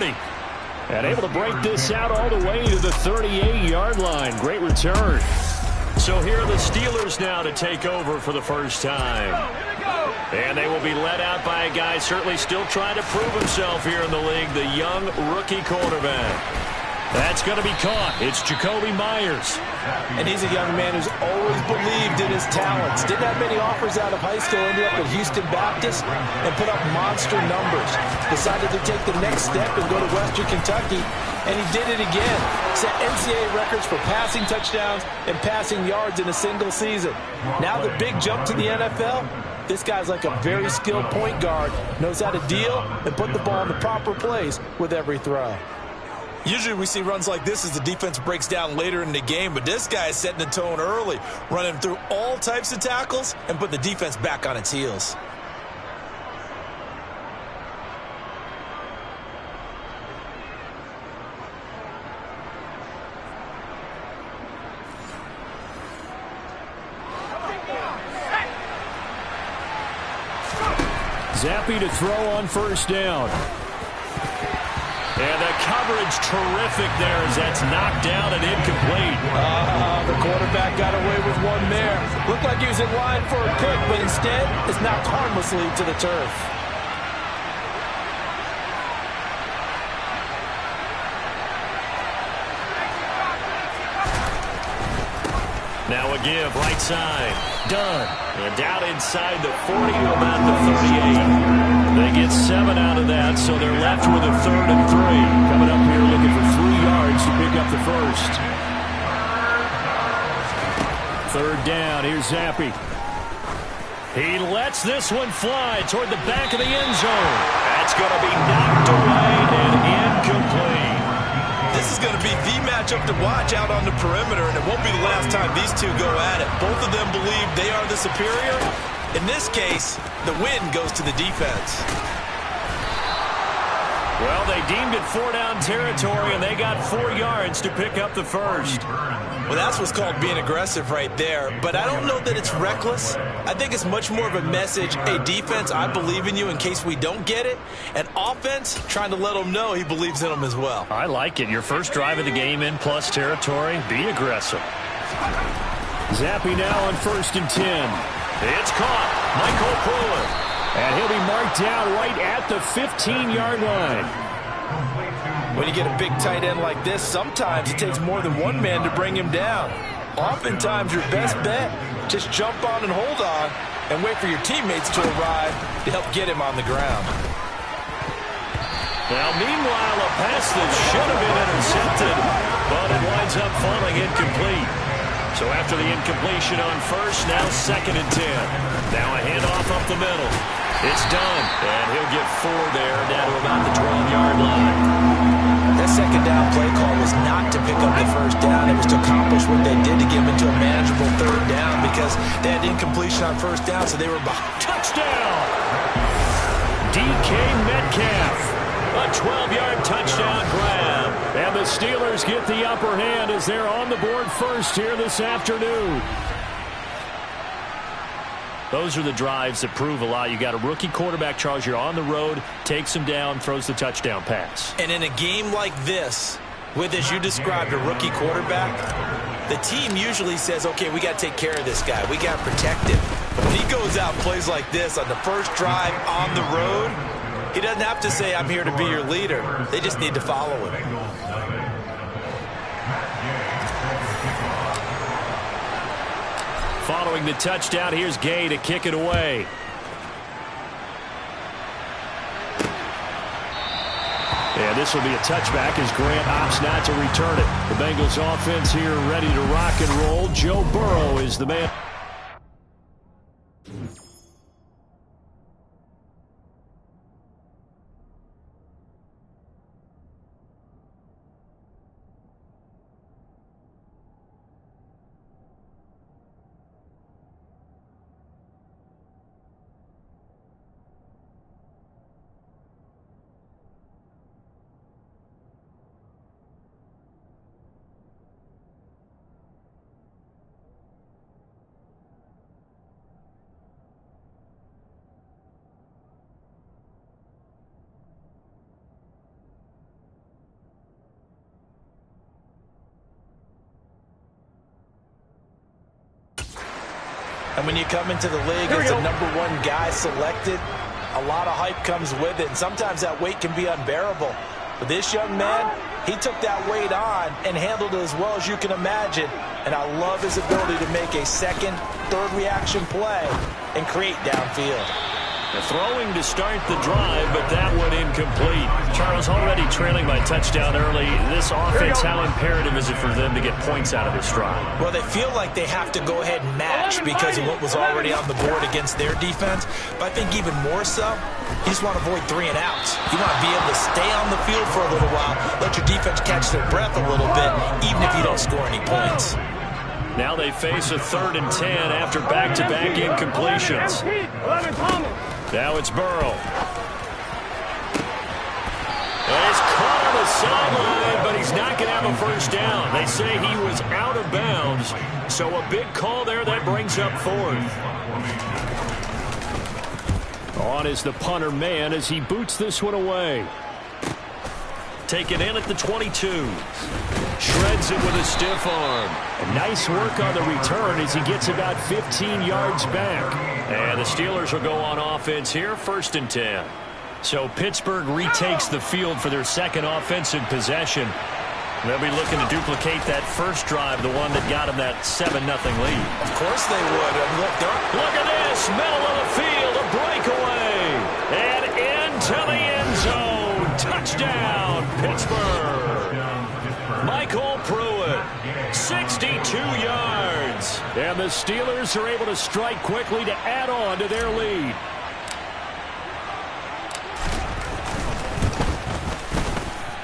30. And able to break this out all the way to the 38-yard line. Great return. So here are the Steelers now to take over for the first time. And they will be led out by a guy certainly still trying to prove himself here in the league, the young rookie quarterback. That's going to be caught. It's Jacoby Myers. And he's a young man who's always believed in his talents. Didn't have many offers out of high school. Ended up at Houston Baptist and put up monster numbers. Decided to take the next step and go to Western Kentucky. And he did it again. Set NCAA records for passing touchdowns and passing yards in a single season. Now the big jump to the NFL. This guy's like a very skilled point guard. Knows how to deal and put the ball in the proper place with every throw. Usually we see runs like this as the defense breaks down later in the game, but this guy is setting the tone early, running through all types of tackles and put the defense back on its heels. Zappi to throw on first down. And the coverage terrific there as that's knocked down and incomplete. The quarterback got away with one there. Looked like he was in line for a pick, but instead is knocked harmlessly to the turf. Now a give, right side. Done. And down inside the 40 to about the 38. They get 7 out of that, so they're left with a 3rd and 3. Coming up here looking for 3 yards to pick up the first. 3rd down, here's Zappi. He lets this one fly toward the back of the end zone. That's going to be knocked away and incomplete. This is going to be the matchup to watch out on the perimeter, and it won't be the last time these two go at it. Both of them believe they are the superior. In this case, the win goes to the defense. Well, they deemed it 4-down territory, and they got 4 yards to pick up the first. Well, that's what's called being aggressive right there. But I don't know that it's reckless. I think it's much more of a message. Hey, defense, I believe in you in case we don't get it. And offense, trying to let them know he believes in them as well. I like it. Your first drive of the game in plus territory. Be aggressive. Zappi now on 1st and 10. It's caught. Michael Pruitt. And he'll be marked down right at the 15-yard line. When you get a big tight end like this, sometimes it takes more than one man to bring him down. Oftentimes, your best bet, just jump on and hold on and wait for your teammates to arrive to help get him on the ground. Now, meanwhile, a pass that should have been intercepted, but it winds up falling incomplete. So after the incompletion on first, now 2nd and 10. Now a handoff up the middle. It's done, and he'll get 4 there, down to about the 12-yard line. That 2nd down play call was not to pick up the 1st down. It was to accomplish what they did to get into a manageable 3rd down because they had incompletion on 1st down, so they were behind. Touchdown! DK Metcalf. A 12-yard touchdown grab. And the Steelers get the upper hand as they're on the board first here this afternoon. Those are the drives that prove a lot. You got a rookie quarterback, Charles. You're on the road, takes him down, throws the touchdown pass. And in a game like this, with, as you described, a rookie quarterback, the team usually says, okay, we got to take care of this guy. We got to protect him. But when he goes out and plays like this on the first drive on the road, he doesn't have to say, I'm here to be your leader. They just need to follow him. Following the touchdown, here's Gay to kick it away. And this will be a touchback as Grant opts not to return it. The Bengals offense here ready to rock and roll. Joe Burrow is the man. And when you come into the league as the #1 guy selected, a lot of hype comes with it. And sometimes that weight can be unbearable. But this young man, he took that weight on and handled it as well as you can imagine. And I love his ability to make a second, third reaction play and create downfield. The throwing to start the drive, but that one incomplete. Charles, already trailing by touchdown early. This offense, how imperative is it for them to get points out of this drive? Well, they feel like they have to go ahead and match because of what was already on the board against their defense. But I think even more so, you just want to avoid 3 and outs. You want to be able to stay on the field for a little while, let your defense catch their breath a little bit, even if you don't score any points. Now they face a 3rd and 10 after back-to-back incompletions. Now it's Burrow. And he's caught on the sideline, but he's not going to have a first down. They say he was out of bounds, so a big call there that brings up 4th. On is the punter man as he boots this one away. Taken in at the 22. Shreds it with a stiff arm. And nice work on the return as he gets about 15 yards back. And the Steelers will go on offense here, 1st and 10. So Pittsburgh retakes the field for their second offensive possession. They'll be looking to duplicate that first drive, the one that got them that 7-0 lead. Of course they would. Look at this, middle of the field, a breakaway. And into the end zone. Touchdown, Pittsburgh. Michael Pruitt, 62 yards. And the Steelers are able to strike quickly to add on to their lead.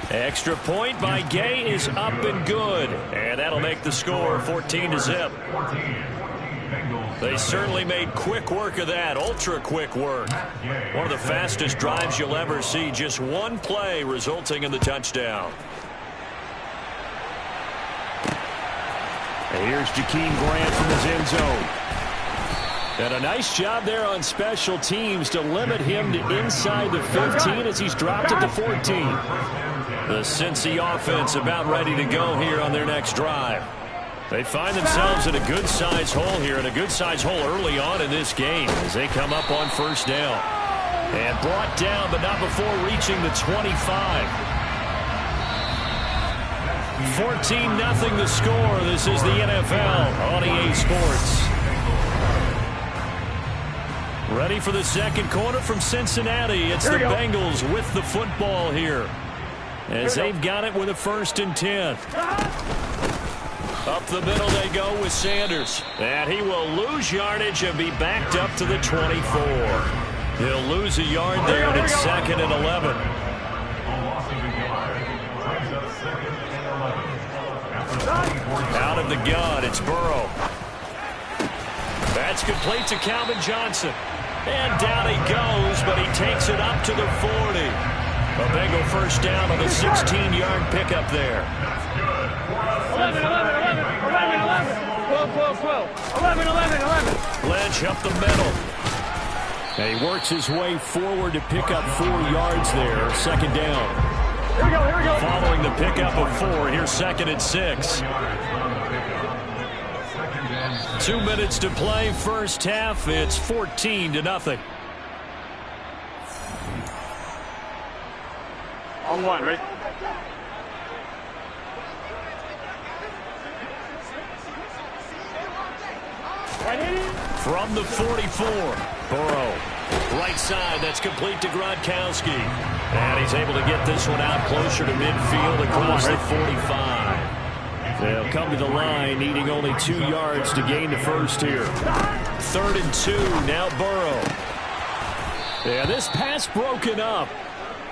Extra point by Gay is up and good. And that'll make the score 14-0. They certainly made quick work of that, ultra-quick work. One of the fastest drives you'll ever see, just one play resulting in the touchdown. And here's Jakeem Grant from his end zone. And a nice job there on special teams to limit him to inside the 15 as he's dropped it to 14. The Cincy offense about ready to go here on their next drive. They find themselves in a good-sized hole here, and a good-sized hole early on in this game as they come up on 1st down. And brought down, but not before reaching the 25. 14-0 the score. This is the NFL on EA Sports. Ready for the second quarter from Cincinnati. It's the Bengals with the football here, as they've got it with a 1st and 10. Up the middle they go with Sanders. And he will lose yardage and be backed up to the 24. He'll lose a yard there, and it's 2nd and 11. Out of the gun, it's Burrow. That's complete to Calvin Johnson. And down he goes, but he takes it up to the 40. A Bengal first down on the 16-yard pickup there. 11. 12. Ledge up the middle. And he works his way forward to pick up 4 yards there. 2nd down. Here we go. Following the pickup of 4, here's 2nd and 6. 2 minutes to play, first half. It's 14-0. On 1, ready? From the 44, Burrow. Right side, that's complete to Gronkowski. And he's able to get this one out closer to midfield across the 45. They'll come to the line, needing only 2 yards to gain the first here. 3rd and 2, now Burrow. Yeah, this pass broken up.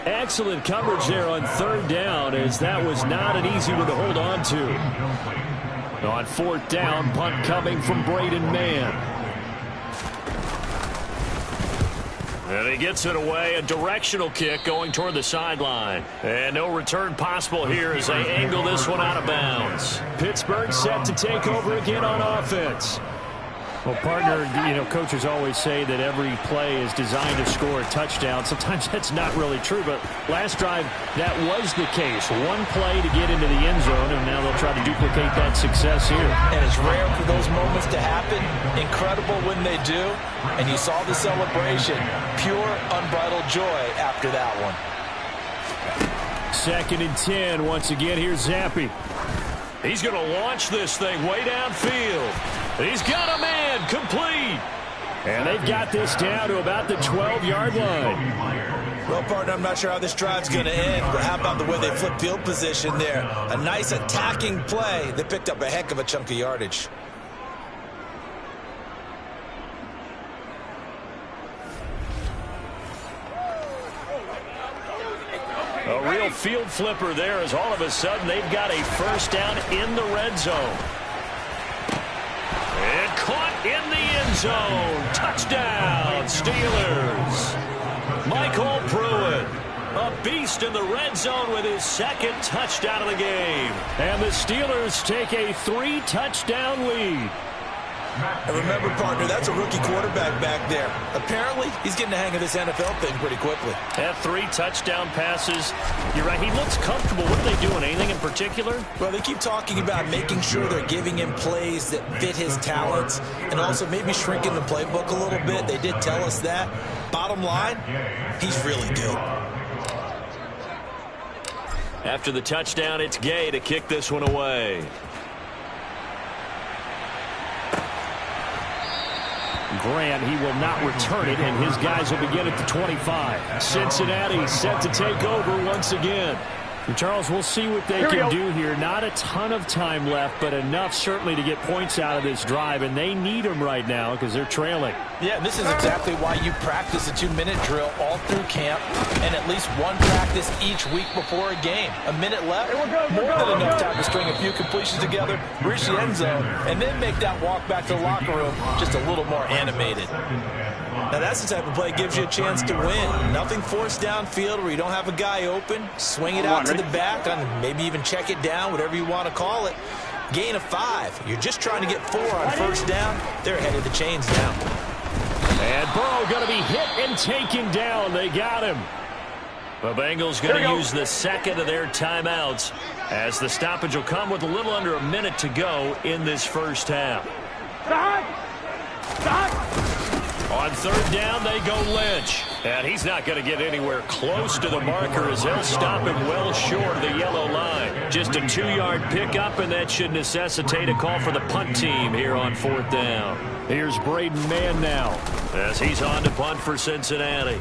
Excellent coverage there on 3rd down, as that was not an easy one to hold on to. On 4th down, punt coming from Braden Mann. And he gets it away, a directional kick going toward the sideline. And no return possible here as they angle this one out of bounds. Pittsburgh set to take over again on offense. Well, partner, coaches always say that every play is designed to score a touchdown. Sometimes that's not really true, but last drive, that was the case. One play to get into the end zone, and now they'll try to duplicate that success here. And it's rare for those moments to happen. Incredible when they do. And you saw the celebration. Pure, unbridled joy after that one. 2nd and 10. Once again, here's Zappi. He's going to launch this thing way downfield. He's got a man complete. And they've got this down to about the 12-yard line. Well, partner, I'm not sure how this drive's going to end, but how about the way they flip field position there? A nice attacking play. They picked up a heck of a chunk of yardage. A real field flipper there as all of a sudden they've got a first down in the red zone. And caught in the end zone. Touchdown, Steelers. Michael Pruitt, a beast in the red zone with his 2nd touchdown of the game. And the Steelers take a 3-touchdown lead. And remember, partner, that's a rookie quarterback back there. Apparently, he's getting the hang of this NFL thing pretty quickly. Have 3 touchdown passes. You're right, he looks comfortable. What are they doing? Anything in particular? Well, they keep talking about making sure they're giving him plays that fit his talents and also maybe shrinking the playbook a little bit. They did tell us that. Bottom line, he's really good. After the touchdown, it's Gay to kick this one away. Grant, he will not return it, and his guys will begin at the 25. Cincinnati set to take over once again. And Charles, we'll see what they can do here. Not a ton of time left, but enough certainly to get points out of this drive, and they need them right now because they're trailing. Yeah, this is exactly why you practice a 2-minute drill all through camp and at least one practice each week before a game. A minute left, more than enough time to string a few completions together, reach the end zone, and then make that walk back to the locker room just a little more animated. Now, that's the type of play that gives you a chance to win. Nothing forced downfield where you don't have a guy open. Swing it out to the back, and maybe even check it down, whatever you want to call it. Gain of 5. You're just trying to get 4 on first down. They're ahead of the chains now. And Burrow going to be hit and taken down. They got him. The Bengals going to use the 2nd of their timeouts as the stoppage will come with a little under a minute to go in this first half. On 3rd down, they go Lynch. And he's not going to get anywhere close to the marker as they'll stop him well short of the yellow line. Just a 2-yard pickup, and that should necessitate a call for the punt team here on 4th down. Here's Braden Mann now as he's on to punt for Cincinnati.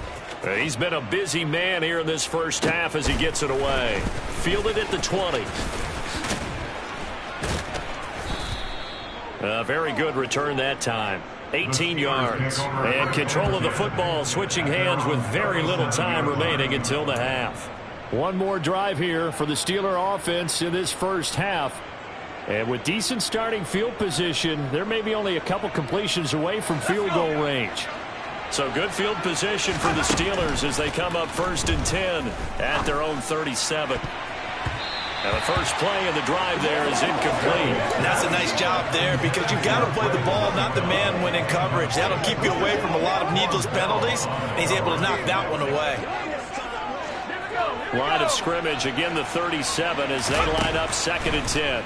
He's been a busy man here in this first half as he gets it away. Fielded at the 20. A very good return that time. 18 yards. And control of the football switching hands with very little time remaining until the half. One more drive here for the Steeler offense in this first half. And with decent starting field position, there may be only a couple completions away from field goal range. So good field position for the Steelers as they come up 1st and 10 at their own 37. And the first play of the drive there is incomplete. And that's a nice job there because you've got to play the ball, not the man when in coverage. That'll keep you away from a lot of needless penalties, and he's able to knock that one away. Line of scrimmage, again the 37 as they line up 2nd and 10.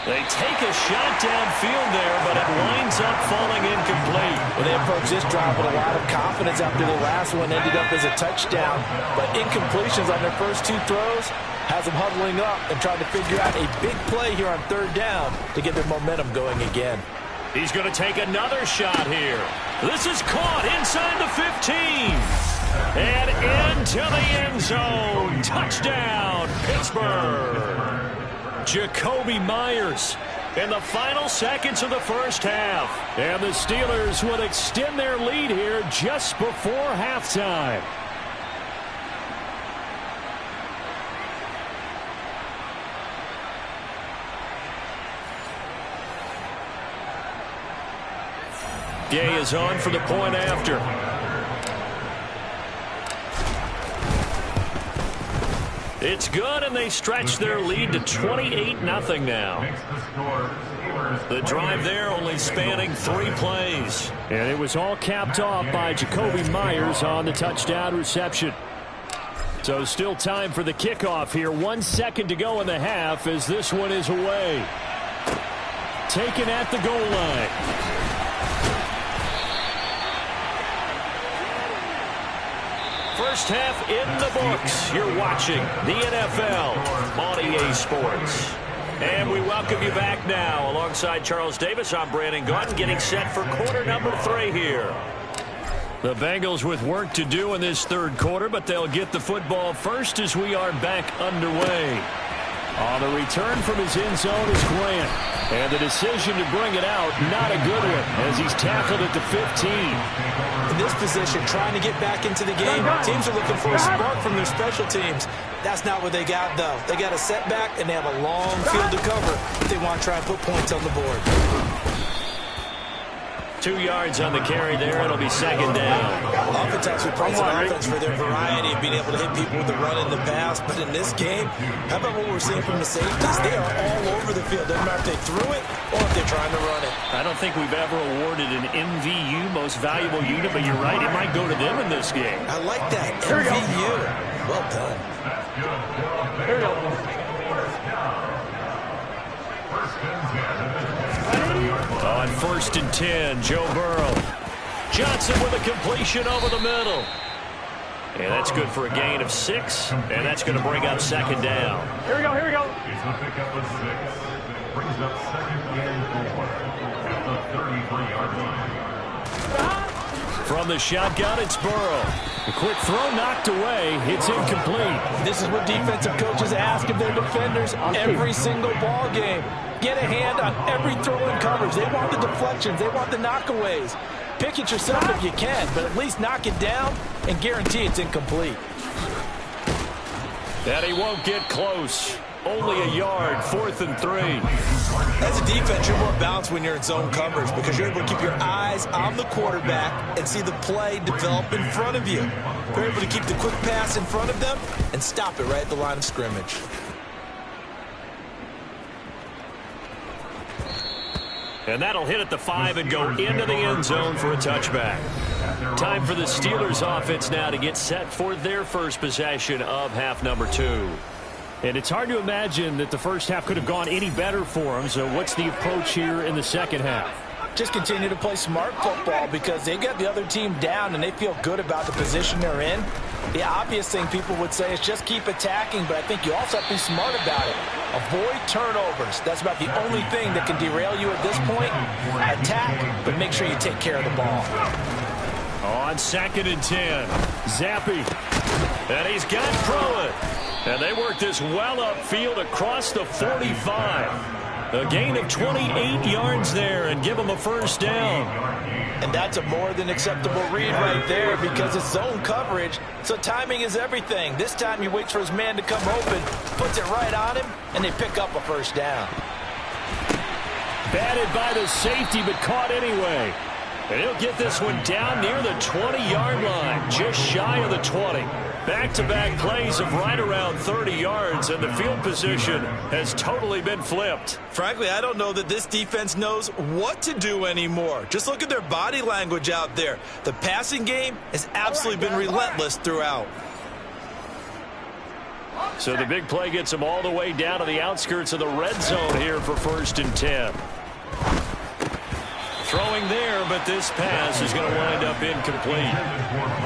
They take a shot downfield there, but it winds up falling incomplete. Well, they approach this drive with a lot of confidence after the last one ended up as a touchdown. But incompletions on their first 2 throws has them huddling up and trying to figure out a big play here on 3rd down to get their momentum going again. He's going to take another shot here. This is caught inside the 15. And into the end zone. Touchdown, Pittsburgh. Jacoby Myers in the final seconds of the first half. And the Steelers will extend their lead here just before halftime. Gay is on for the point after. It's good, and they stretch their lead to 28-0 now. The drive there only spanning 3 plays. And it was all capped off by Jacoby Myers on the touchdown reception. So still time for the kickoff here. 1 second to go in the half as this one is away. Taken at the goal line. First half in the books. You're watching the NFL on EA Sports. And we welcome you back now. Alongside Charles Davis, I'm Brandon Gaudin, getting set for quarter number 3 here. The Bengals with work to do in this third quarter, but they'll get the football first as we are back underway. On the return from his end zone is Grant. And the decision to bring it out, not a good one, as he's tackled at the 15. In this position, trying to get back into the game, teams are looking for a spark from their special teams. That's not what they got, though. They got a setback, and they have a long field to cover if they want to try and put points on the board. 2 yards on the carry there. It'll be second down. Oftentimes we praise an offense for their variety of being able to hit people with the run and the pass. But in this game, how about what we're seeing from the safeties? They are all over the field. Doesn't matter if they threw it or if they're trying to run it. I don't think we've ever awarded an MVU, most valuable unit, but you're right, it might go to them in this game. I like that. MVU. Well done. Here we go. On 1st and 10, Joe Burrow. Johnson with a completion over the middle. And that's good for a gain of 6, and that's going to bring up second down. Here we go, here we go. He's a pickup of 6. Brings up second and 4 at the 33-yard line. From the shotgun, it's Burrow. The quick throw knocked away. It's incomplete. This is what defensive coaches ask of their defenders every single ball game. Get a hand on every throw in coverage. They want the deflections. They want the knockaways. Pick it yourself if you can, but at least knock it down and guarantee it's incomplete. And he won't get close. Only a yard, 4th and 3. As a defense, you're more balanced when you're in zone coverage because you're able to keep your eyes on the quarterback and see the play develop in front of you. You're able to keep the quick pass in front of them and stop it right at the line of scrimmage. And that'll hit at the 5 and go into the end zone for a touchback. Time for the Steelers offense now to get set for their first possession of half number 2. And it's hard to imagine that the first half could have gone any better for them. So what's the approach here in the second half? Just continue to play smart football because they got the other team down and they feel good about the position they're in. The obvious thing people would say is just keep attacking, but I think you also have to be smart about it. Avoid turnovers. That's about the only thing that can derail you at this point. Attack, but make sure you take care of the ball. On 2nd and 10, Zappi. And he's got Pruitt. And they work this well upfield across the 45. A gain of 28 yards there and give him a first down. And that's a more than acceptable read right there because it's zone coverage, so timing is everything. This time he waits for his man to come open, puts it right on him, and they pick up a first down. Batted by the safety, but caught anyway. And he'll get this one down near the 20-yard line, just shy of the 20. Back-to-back plays of right around 30 yards, and the field position has totally been flipped. Frankly, I don't know that this defense knows what to do anymore. Just look at their body language out there. The passing game has absolutely been relentless throughout. So the big play gets them all the way down to the outskirts of the red zone here for 1st and 10. Throwing there, but this pass is going to wind up incomplete.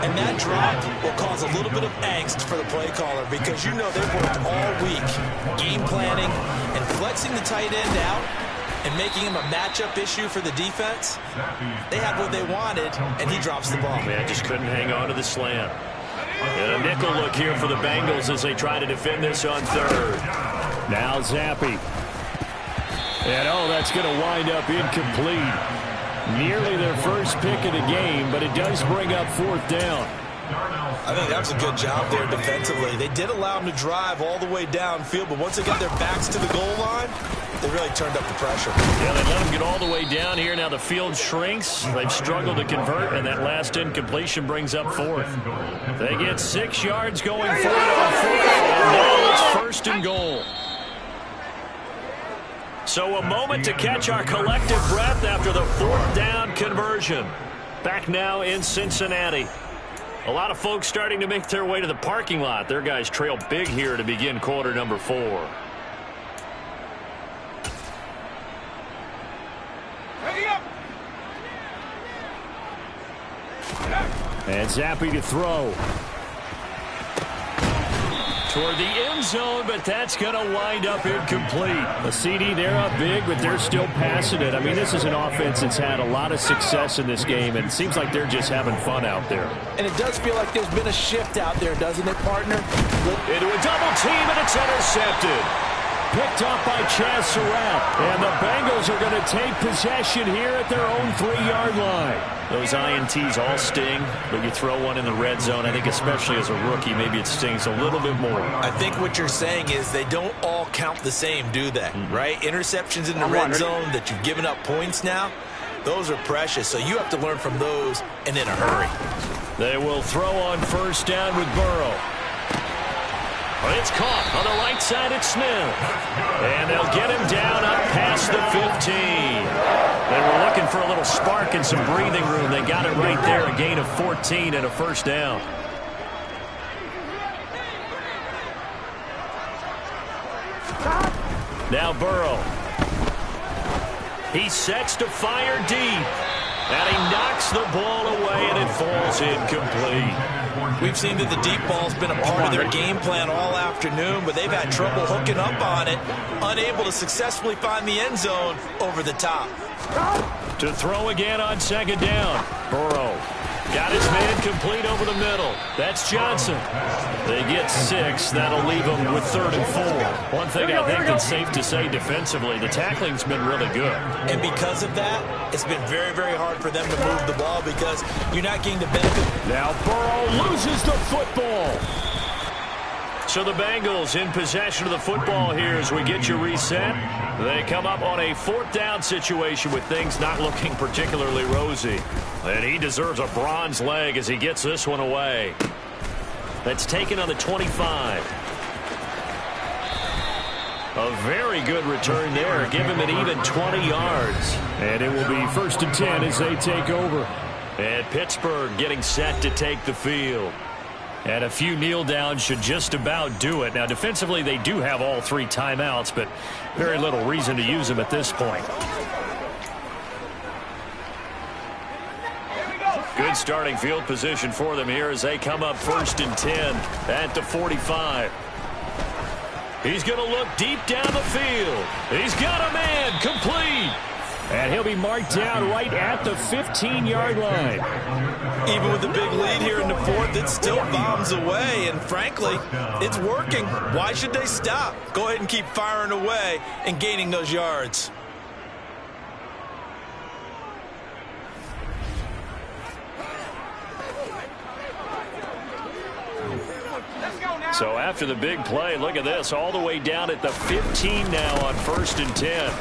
And that drop will cause a little bit of angst for the play caller because you know they've worked all week game planning and flexing the tight end out and making him a matchup issue for the defense. They have what they wanted, and he drops the ball. Man, just couldn't hang on to the slant. And a nickel look here for the Bengals as they try to defend this on 3rd. Now Zappi. And, that's going to wind up incomplete. Nearly their first pick of the game, but it does bring up 4th down. I think that was a good job there defensively. They did allow them to drive all the way downfield, but once they got their backs to the goal line, They really turned up the pressure. Yeah, they let him get all the way down here. Now the field shrinks. They've struggled to convert, and that last incompletion brings up fourth. They get 6 yards going for it on fourth, and now it's first and goal. So a moment to catch our collective breath after the fourth down conversion. Back now in Cincinnati. A lot of folks starting to make their way to the parking lot. Their guys trail big here to begin quarter number 4. And Zappi to throw. Toward the end zone, but that's going to wind up incomplete. A CD, they're up big, but they're still passing it. I mean, this is an offense that's had a lot of success in this game, and it seems like they're just having fun out there. And it does feel like there's been a shift out there, doesn't it, partner? Into a double team, and it's intercepted. Picked up by Chaz Surratt. And the Bengals are going to take possession here at their own 3-yard line. Those INTs all sting, but you throw one in the red zone, I think especially as a rookie, maybe it stings a little bit more. I think what you're saying is they don't all count the same, do they? Right? Interceptions in the red zone that you've given up points now, those are precious. So you have to learn from those and in a hurry. They will throw on first down with Burrow. It's caught on the right side at Smith. And they'll get him down up past the 15. They were looking for a little spark and some breathing room. They got it right there, a gain of 14 and a first down. Now Burrow. He sets to fire deep. And he knocks the ball away, and it falls incomplete. We've seen that the deep ball's been a part of their game plan all afternoon, but they've had trouble hooking up on it, unable to successfully find the end zone over the top. To throw again on second down. Burrow got his man complete over the middle. That's Johnson. They get 6. That'll leave them with 3rd and 4. One thing I think that's safe to say defensively, the tackling's been really good. And because of that, it's been very, very hard for them to move the ball because you're not getting the benefit. Now Burrow loses the football. So the Bengals in possession of the football here as we get you reset. They come up on a 4th down situation with things not looking particularly rosy. And he deserves a bronze leg as he gets this one away. That's taken on the 25. A very good return there. Give him an even 20 yards. And it will be 1st and 10 as they take over. And Pittsburgh getting set to take the field. And a few kneel downs should just about do it. Now, defensively, they do have all 3 timeouts, but very little reason to use them at this point. Good starting field position for them here as they come up 1st and 10 at the 45. He's going to look deep down the field. He's got a man complete. And he'll be marked down right at the 15-yard line. Even with the big lead here in the 4th, it still bombs away. And frankly, it's working. Why should they stop? Go ahead and keep firing away and gaining those yards. So after the big play, look at this, all the way down at the 15 now on 1st and 10.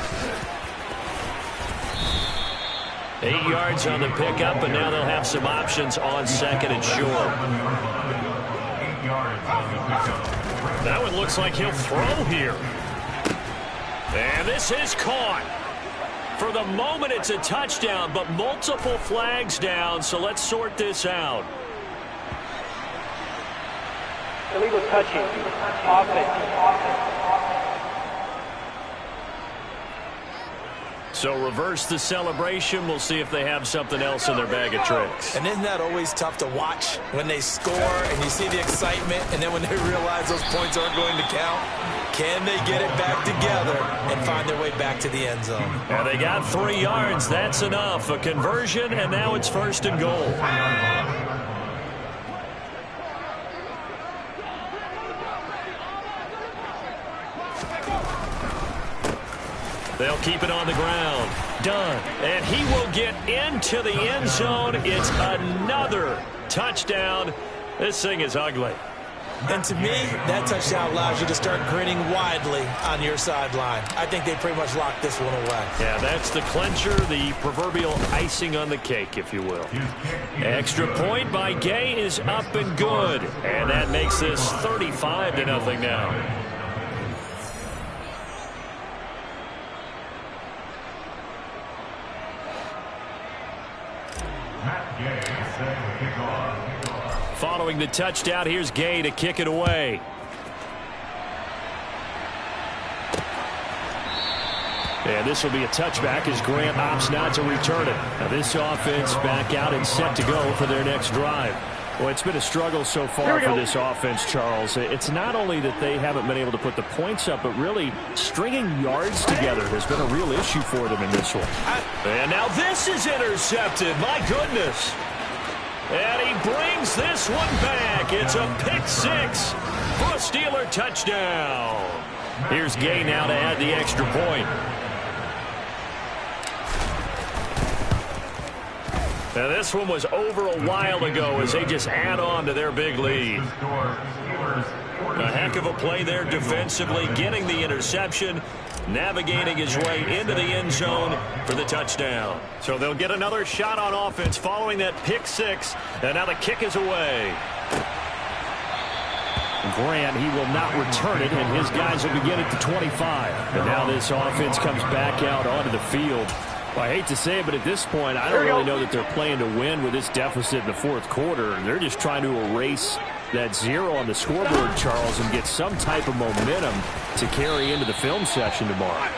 8 yards on the pickup, and now they'll have some options on 2nd and short. 8 yards on the pickup. That one looks like he'll throw here. And this is caught. For the moment, it's a touchdown, but multiple flags down, so let's sort this out. Illegal touching. Offense. So reverse the celebration. We'll see if they have something else in their bag of tricks. And isn't that always tough to watch when they score and you see the excitement, and then when they realize those points aren't going to count? Can they get it back together and find their way back to the end zone? And they got 3 yards. That's enough. A conversion, and now it's 1st and goal. They'll keep it on the ground. Done. And he will get into the end zone. It's another touchdown. This thing is ugly. And to me, that touchdown allows you to start grinning widely on your sideline. I think they pretty much locked this one away. Yeah, that's the clincher, the proverbial icing on the cake, if you will. Extra point by Gay is up and good. And that makes this 35-0 now. Following the touchdown, here's Gay to kick it away. And this will be a touchback as Grant opts not to return it. Now this offense back out and set to go for their next drive. Well, it's been a struggle so far for this offense, Charles. It's not only that they haven't been able to put the points up, but really stringing yards together has been a real issue for them in this one. And now this is intercepted. My goodness. And he brings this one back. It's a pick six for a Steeler touchdown. Here's Gay now to add the extra point. Now this one was over a while ago as they just add on to their big lead. A heck of a play there defensively, getting the interception, navigating his way into the end zone for the touchdown. So they'll get another shot on offense following that pick six, and now the kick is away. Grant, he will not return it, and his guys will begin at the 25. And now this offense comes back out onto the field. Well, I hate to say it, but at this point, I don't really know that they're playing to win with this deficit in the fourth quarter. They're just trying to erase that zero on the scoreboard, Charles, and get some type of momentum to carry into the film session tomorrow.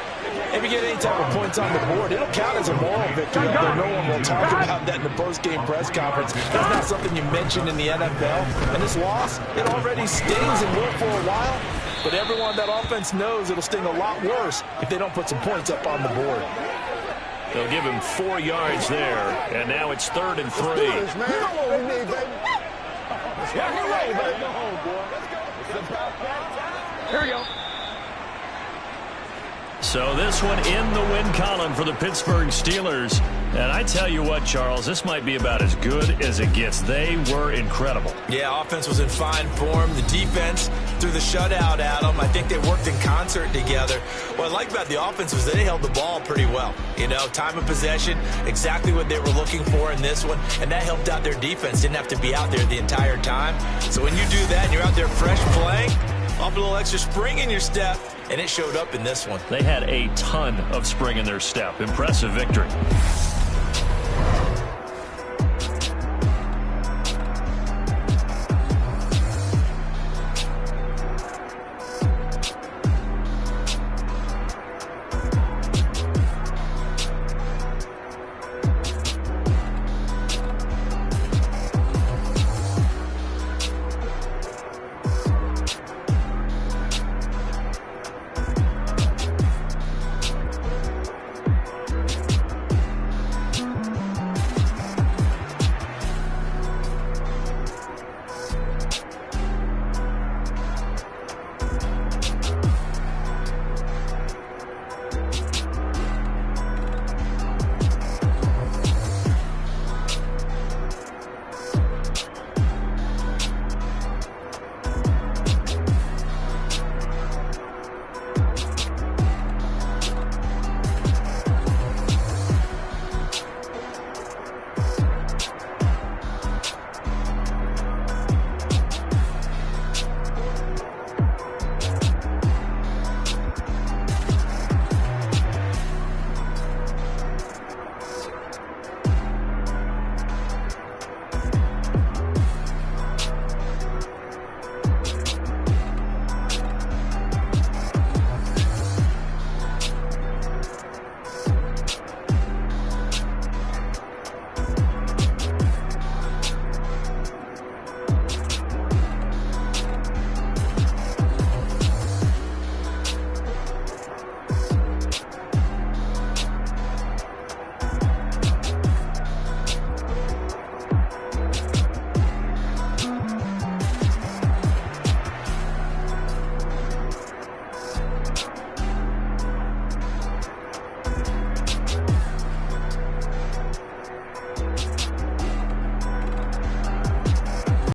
If you get any type of points on the board, it'll count as a moral victory, although no one will talk about that in the post-game press conference. That's not something you mentioned in the NFL. And this loss, it already stings and will for a while, but everyone on that offense knows it'll sting a lot worse if they don't put some points up on the board. They'll give him 4 yards there, and now it's 3rd and 3. Here we go. So this one in the win column for the Pittsburgh Steelers. And I tell you what, Charles, this might be about as good as it gets. They were incredible. Yeah, offense was in fine form. The defense threw the shutout at them. I think they worked in concert together. What I like about the offense was they held the ball pretty well. You know, time of possession, exactly what they were looking for in this one. And that helped out their defense. Didn't have to be out there the entire time. So when you do that and you're out there fresh playing, off a little extra spring in your step, and it showed up in this one. They had a ton of spring in their step. Impressive victory.